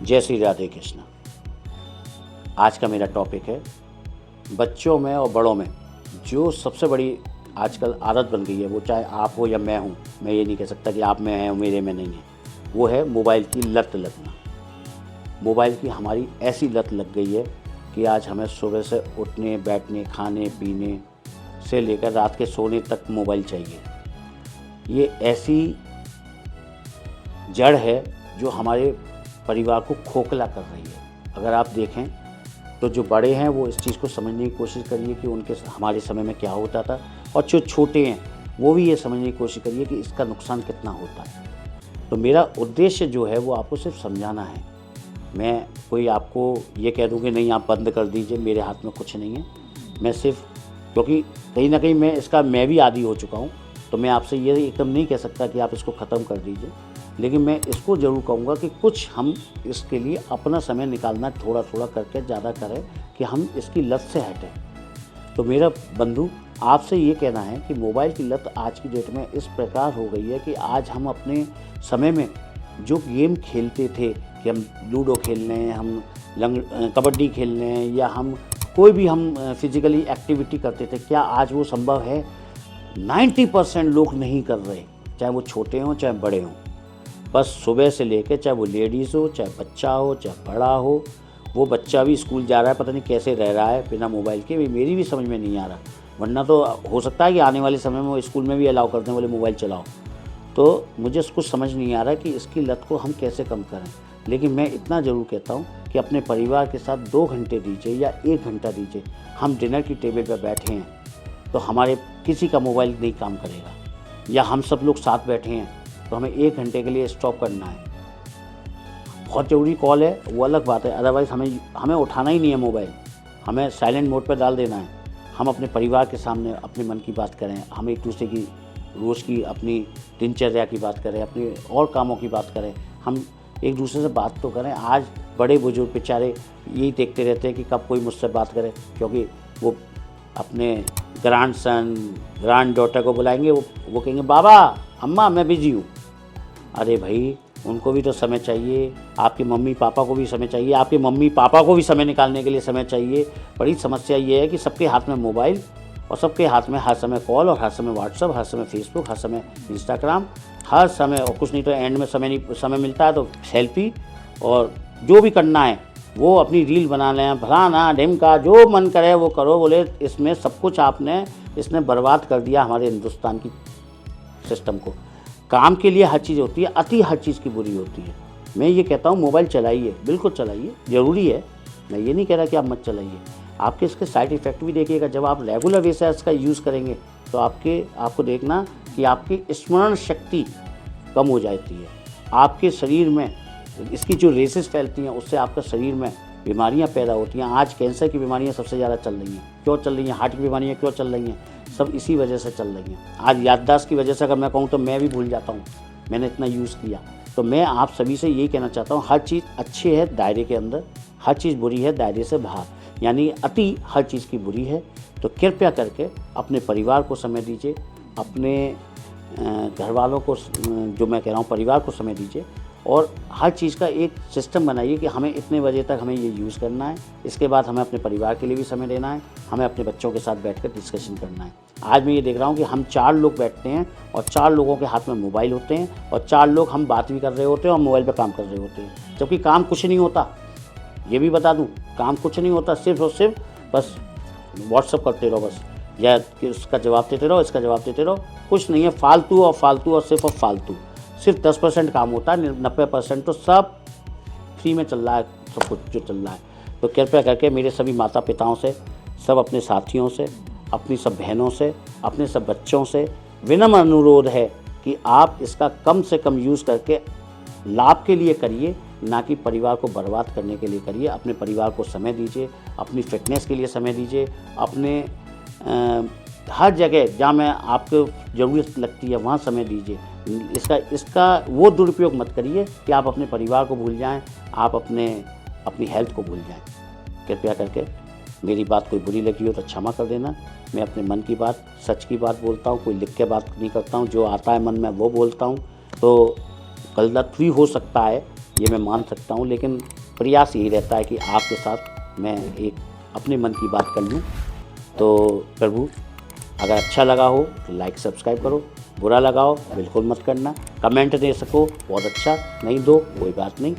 जय श्री राधे कृष्ण। आज का मेरा टॉपिक है बच्चों में और बड़ों में जो सबसे बड़ी आजकल आदत बन गई है, वो चाहे आप हो या मैं हूँ, मैं ये नहीं कह सकता कि आप में है और मेरे में नहीं है, वो है मोबाइल की लत लगना। मोबाइल की हमारी ऐसी लत लग गई है कि आज हमें सुबह से उठने बैठने खाने पीने से लेकर रात के सोने तक मोबाइल चाहिए। ये ऐसी जड़ है जो हमारे परिवार को खोखला कर रही है। अगर आप देखें तो जो बड़े हैं वो इस चीज़ को समझने की कोशिश करिए कि उनके हमारे समय में क्या होता था, और जो छोटे हैं वो भी ये समझने की कोशिश करिए कि इसका नुकसान कितना होता है। तो मेरा उद्देश्य जो है वो आपको सिर्फ समझाना है। मैं कोई आपको ये कह दूँ कि नहीं आप बंद कर दीजिए, मेरे हाथ में कुछ नहीं है। मैं सिर्फ, क्योंकि कहीं ना कहीं मैं भी आदी हो चुका हूँ, तो मैं आपसे ये एकदम नहीं कह सकता कि आप इसको ख़त्म कर दीजिए, लेकिन मैं इसको ज़रूर कहूँगा कि कुछ हम इसके लिए अपना समय निकालना थोड़ा थोड़ा करके ज़्यादा करें कि हम इसकी लत से हटें। तो मेरा बंधु आपसे ये कहना है कि मोबाइल की लत आज की डेट में इस प्रकार हो गई है कि आज हम अपने समय में जो गेम खेलते थे कि हम लूडो खेल रहे हैं, हम कबड्डी खेल रहे हैं, या हम कोई भी हम फिजिकली एक्टिविटी करते थे, क्या आज वो संभव है? 90% लोग नहीं कर रहे, चाहे वो छोटे हों चाहे बड़े हों। बस सुबह से लेकर, चाहे वो लेडीज़ हो चाहे बच्चा हो चाहे बड़ा हो, वो बच्चा भी स्कूल जा रहा है, पता नहीं कैसे रह रहा है बिना मोबाइल के, मेरी भी समझ में नहीं आ रहा। वरना तो हो सकता है कि आने वाले समय में वो स्कूल में भी अलाउ करते हैं, बोले मोबाइल चलाओ। तो मुझे कुछ समझ नहीं आ रहा कि इसकी लत को हम कैसे कम करें। लेकिन मैं इतना ज़रूर कहता हूँ कि अपने परिवार के साथ 2 घंटे दीजिए या 1 घंटा दीजिए। हम डिनर की टेबल पर बैठे हैं तो हमारे किसी का मोबाइल नहीं काम करेगा, या हम सब लोग साथ बैठे हैं तो हमें 1 घंटे के लिए स्टॉप करना है। बहुत ज़रूरी कॉल है वो अलग बात है, अदरवाइज़ हमें उठाना ही नहीं है मोबाइल, हमें साइलेंट मोड पर डाल देना है। हम अपने परिवार के सामने अपने मन की बात करें, हम एक दूसरे की रोज़ की अपनी दिनचर्या की बात करें, अपने और कामों की बात करें, हम एक दूसरे से बात तो करें। आज बड़े बुजुर्ग बेचारे यही देखते रहते हैं कि कब कोई मुझसे बात करे, क्योंकि वो अपने ग्रैंड सन ग्रैंड डॉटर को बुलाएंगे, वो कहेंगे बाबा अम्मा मैं बिजी हूँ। अरे भाई, उनको भी तो समय चाहिए, आपके मम्मी पापा को भी समय चाहिए, आपके मम्मी पापा को भी समय निकालने के लिए समय चाहिए। बड़ी समस्या ये है कि सबके हाथ में मोबाइल, और सबके हाथ में हर समय कॉल, और हर समय व्हाट्सअप, हर समय फेसबुक, हर समय इंस्टाग्राम, हर समय, और कुछ नहीं तो एंड में समय मिलता है तो सेल्फी, और जो भी करना है वो अपनी रील बना लें, फलाना ढिमका जो मन करे वो करो। बोले इसमें सब कुछ इसने बर्बाद कर दिया हमारे हिंदुस्तान की सिस्टम को। काम के लिए हर चीज़ होती है, अति हर चीज़ की बुरी होती है। मैं ये कहता हूँ मोबाइल चलाइए, बिल्कुल चलाइए, ज़रूरी है, मैं ये नहीं कह रहा कि आप मत चलाइए। आपके इसके साइड इफ़ेक्ट भी देखिएगा। जब आप रेगुलर बेसिस इसका यूज़ करेंगे तो आपको देखना कि आपकी स्मरण शक्ति कम हो जाती है। आपके शरीर में इसकी जो रेसेस फैलती हैं उससे आपका शरीर में बीमारियां पैदा होती हैं। आज कैंसर की बीमारियां सबसे ज़्यादा चल रही हैं। क्यों चल रही हैं? हार्ट की बीमारियां क्यों चल रही हैं? सब इसी वजह से चल रही हैं। आज याददाश्त की वजह से अगर मैं कहूँ तो मैं भी भूल जाता हूँ, मैंने इतना यूज़ किया। तो मैं आप सभी से यही कहना चाहता हूँ, हर चीज़ अच्छी है दायरे के अंदर, हर चीज़ बुरी है दायरे से बाहर, यानी अति हर चीज़ की बुरी है। तो कृपया करके अपने परिवार को समय दीजिए, अपने घर वालों को, जो मैं कह रहा हूँ परिवार को समय दीजिए, और हर चीज़ का एक सिस्टम बनाइए कि हमें इतने बजे तक हमें ये यूज़ करना है, इसके बाद हमें अपने परिवार के लिए भी समय देना है, हमें अपने बच्चों के साथ बैठकर डिस्कशन करना है। आज मैं ये देख रहा हूँ कि हम 4 लोग बैठते हैं और 4 लोगों के हाथ में मोबाइल होते हैं, और 4 लोग हम बात भी कर रहे होते हैं और मोबाइल पर काम कर रहे होते हैं, जबकि काम कुछ नहीं होता। ये भी बता दूँ, काम कुछ नहीं होता, सिर्फ और सिर्फ बस व्हाट्सअप करते रहो, बस, या कि उसका जवाब देते रहो, इसका जवाब देते रहो, कुछ नहीं है, फालतू और फालतू और सिर्फ फालतू। सिर्फ 10% काम होता है, 90% तो सब फ्री में चल रहा है, सब कुछ जो चल रहा है। तो कृपया करके मेरे सभी माता पिताओं से, सब अपने साथियों से, अपनी सब बहनों से, अपने सब बच्चों से विनम्र अनुरोध है कि आप इसका कम से कम यूज़ करके लाभ के लिए करिए, ना कि परिवार को बर्बाद करने के लिए करिए। अपने परिवार को समय दीजिए, अपनी फिटनेस के लिए समय दीजिए, अपने हर जगह जहाँ में आपको ज़रूरत लगती है वहाँ समय दीजिए। इसका वो दुरुपयोग मत करिए कि आप अपने परिवार को भूल जाएं, आप अपनी हेल्थ को भूल जाएं। कृपया करके मेरी बात कोई बुरी लगी हो तो क्षमा कर देना। मैं अपने मन की बात, सच की बात बोलता हूँ, कोई लिख के बात नहीं करता हूँ, जो आता है मन में वो बोलता हूँ। तो गलत भी हो सकता है, ये मैं मान सकता हूँ, लेकिन प्रयास यही रहता है कि आपके साथ मैं एक अपने मन की बात कर लूँ। तो प्रभु, अगर अच्छा लगा हो तो लाइक सब्सक्राइब करो, बुरा लगा हो बिल्कुल मत करना, कमेंट दे सको बहुत अच्छा, नहीं दो कोई बात नहीं।